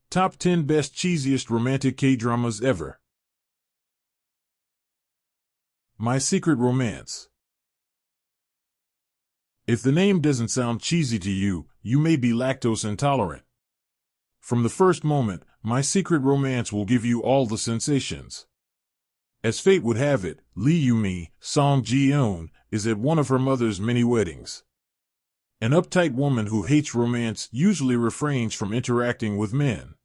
Top 10 Best Cheesiest Romantic K-Dramas Ever. My Secret Romance. If the name doesn't sound cheesy to you, you may be lactose intolerant. From the first moment, My Secret Romance will give you all the sensations. As fate would have it, Lee Yumi, Song Ji-eun, is at one of her mother's many weddings. An uptight woman who hates romance usually refrains from interacting with men.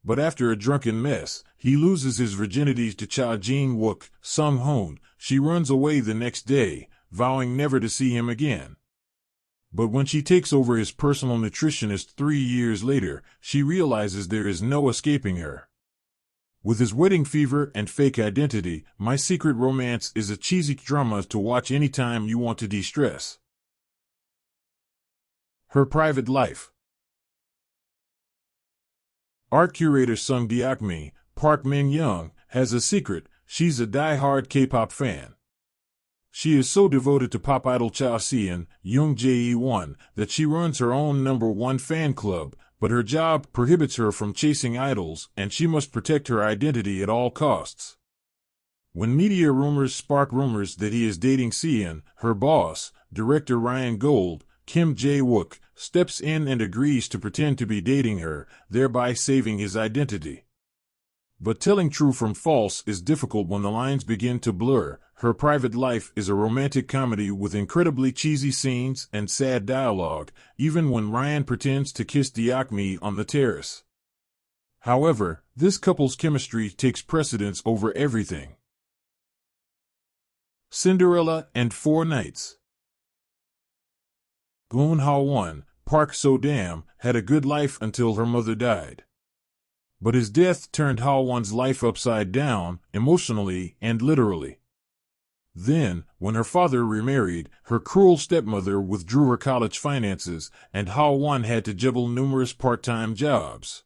But after a drunken mess, he loses his virginity to Cha Jin-wook, Sung-hoon. She runs away the next day, vowing never to see him again. But when she takes over his personal nutritionist 3 years later, she realizes there is no escaping her. With his wedding fever and fake identity, My Secret Romance is a cheesy drama to watch anytime you want to de-stress. Her private life. Art curator Sung Deokmi, Park Min-young, has a secret. She's a die-hard K-pop fan. She is so devoted to pop idol Cha Seon, Young Jae-won, that she runs her own #1 fan club, but her job prohibits her from chasing idols, and she must protect her identity at all costs. When media rumors spark rumors that he is dating Seon, her boss, director Ryan Gold, Kim Jae-wook, steps in and agrees to pretend to be dating her, thereby saving his identity. But telling true from false is difficult when the lines begin to blur. Her private life is a romantic comedy with incredibly cheesy scenes and sad dialogue, even when Ryan pretends to kiss Deokmi on the terrace. However, this couple's chemistry takes precedence over everything. Cinderella and 4 Nights. Goon Ha-won, Park So-dam, had a good life until her mother died. But his death turned Ha-won's life upside down, emotionally and literally. Then, when her father remarried, her cruel stepmother withdrew her college finances, and Ha-won had to juggle numerous part-time jobs.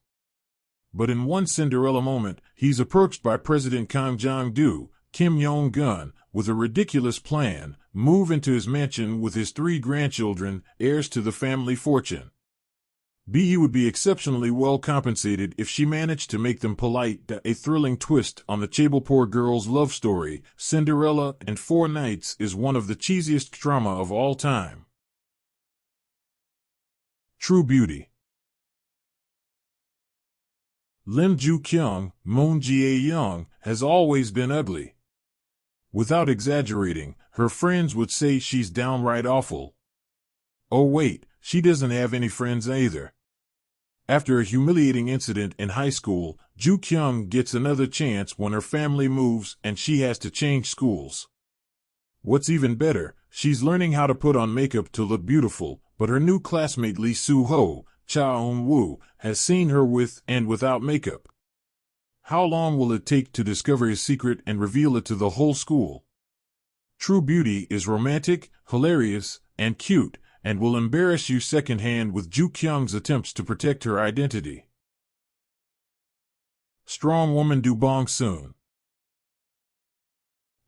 But in one Cinderella moment, he's approached by President Kang Jong-do, Kim Yong-gun, with a ridiculous plan: move into his mansion with his 3 grandchildren, heirs to the family fortune. He would be exceptionally well compensated if she managed to make them polite. A thrilling twist on the Chaebol girls' love story, Cinderella and 4 Nights is one of the cheesiest drama of all time. True Beauty. Lim Joo-kyung, Moon Jae-young, has always been ugly. Without exaggerating, her friends would say she's downright awful. Oh wait, she doesn't have any friends either. After a humiliating incident in high school, Joo-kyung gets another chance when her family moves and she has to change schools. What's even better, she's learning how to put on makeup to look beautiful, but her new classmate Lee Soo-ho, Cha Eun-woo, has seen her with and without makeup. How long will it take to discover his secret and reveal it to the whole school? True Beauty is romantic, hilarious, and cute, and will embarrass you secondhand with Joo-kyung's attempts to protect her identity. Strong Woman Do Bong Soon.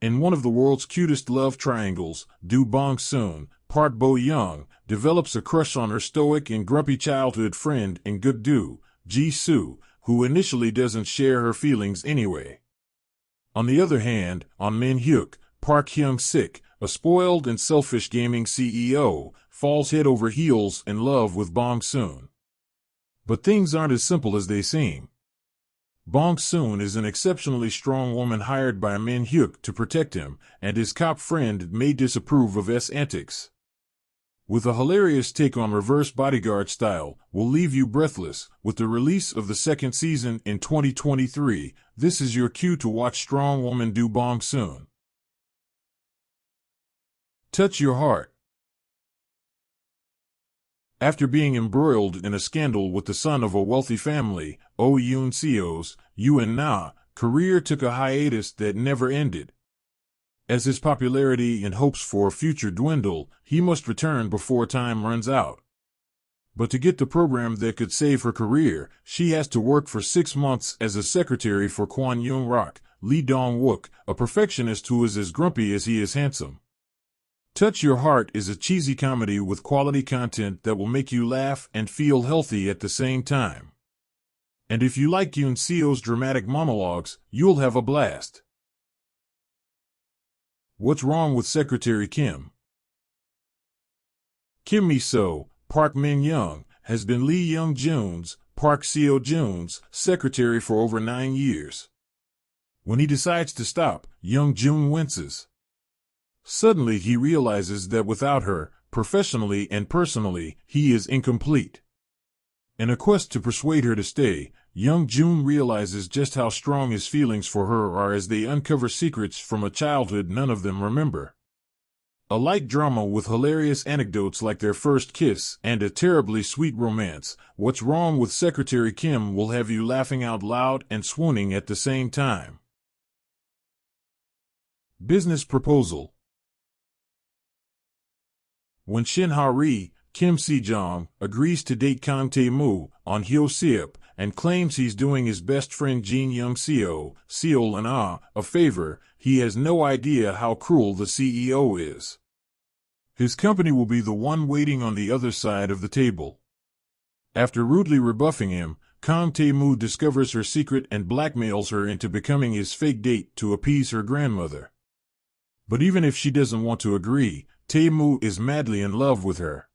In one of the world's cutest love triangles, Do Bong Soon, Park Bo-young, develops a crush on her stoic and grumpy childhood friend in Good-do, Ji-soo, who initially doesn't share her feelings anyway. On the other hand, on Min-hyuk, Park Hyung-sik, a spoiled and selfish gaming CEO, falls head over heels in love with Bong Soon. But things aren't as simple as they seem. Bong Soon is an exceptionally strong woman hired by Min-hyuk to protect him, and his cop friend may disapprove of his antics. With a hilarious take on reverse bodyguard style, will leave you breathless. With the release of the 2nd season in 2023, this is your cue to watch Strong Woman Do Bong Soon. Touch Your Heart. After being embroiled in a scandal with the son of a wealthy family, Oh Yoon-seo's, Yoon-na, career took a hiatus that never ended. As his popularity and hopes for a future dwindle, he must return before time runs out. But to get the program that could save her career, she has to work for 6 months as a secretary for Kwon Young-rak, Lee Dong-wook, a perfectionist who is as grumpy as he is handsome. Touch Your Heart is a cheesy comedy with quality content that will make you laugh and feel healthy at the same time. And if you like Yoon Seo's dramatic monologues, you'll have a blast. What's wrong with Secretary Kim? Kim Mi-soo, Park Min-young, has been Lee Young-jun's, Park Seo-jun's, secretary for over 9 years. When he decides to stop, Young-jun winces. Suddenly he realizes that without her, professionally and personally, he is incomplete. In a quest to persuade her to stay, Young-jun realizes just how strong his feelings for her are as they uncover secrets from a childhood none of them remember. A light drama with hilarious anecdotes like their first kiss and a terribly sweet romance, What's Wrong with Secretary Kim will have you laughing out loud and swooning at the same time. Business proposal. When Shin Ha-ri, Kim Si-jong, agrees to date Kang Tae-moo on Hyo-seop and claims he's doing his best friend Jin Young-seo, Seol-an-ah, a favor, he has no idea how cruel the CEO is. His company will be the one waiting on the other side of the table. After rudely rebuffing him, Kang Tae-moo discovers her secret and blackmails her into becoming his fake date to appease her grandmother. But even if she doesn't want to agree, Tae-moo is madly in love with her.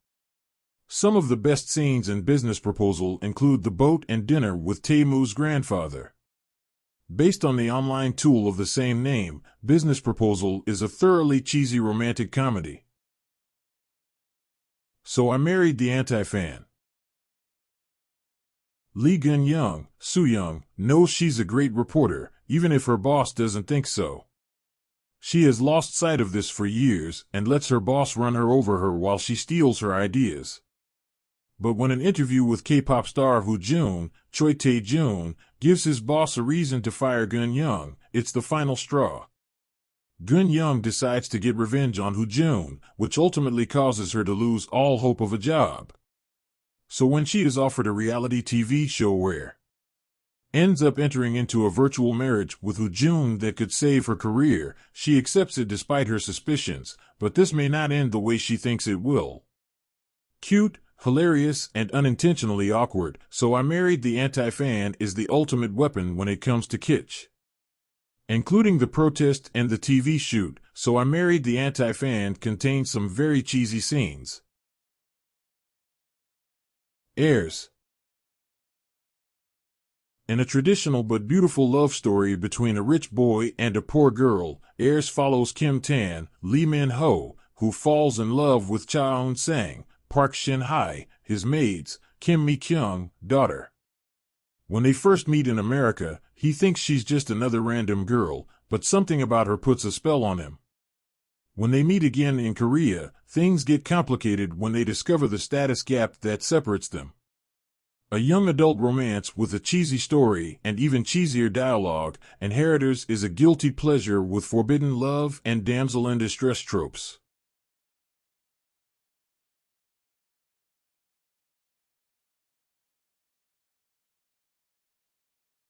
Some of the best scenes in Business Proposal include the boat and dinner with Tae-moo's grandfather. Based on the online tool of the same name, Business Proposal is a thoroughly cheesy romantic comedy. So I Married the Antifan. Lee Gun-young, Soo-young, knows she's a great reporter, even if her boss doesn't think so. She has lost sight of this for years and lets her boss run her over while she steals her ideas. But when an interview with K-pop star Woo-jun, Choi Tae-jun, gives his boss a reason to fire Gun-young, it's the final straw. Gun-young decides to get revenge on Woo-jun, which ultimately causes her to lose all hope of a job. So when she is offered a reality TV show where ends up entering into a virtual marriage with Woo-jun that could save her career, she accepts it despite her suspicions, but this may not end the way she thinks it will. Cute, hilarious, and unintentionally awkward, So I Married the Anti-Fan is the ultimate weapon when it comes to kitsch. Including the protest and the TV shoot, So I Married the Anti-Fan contains some very cheesy scenes. Heirs. In a traditional but beautiful love story between a rich boy and a poor girl, Heirs follows Kim Tan, Lee Min-ho, who falls in love with Cha Eun-sang, Park Shin-hye, his maids, Kim Mi-kyung, daughter. When they first meet in America, he thinks she's just another random girl, but something about her puts a spell on him. When they meet again in Korea, things get complicated when they discover the status gap that separates them. A young adult romance with a cheesy story and even cheesier dialogue, Inheritors is a guilty pleasure with forbidden love and damsel in distress tropes.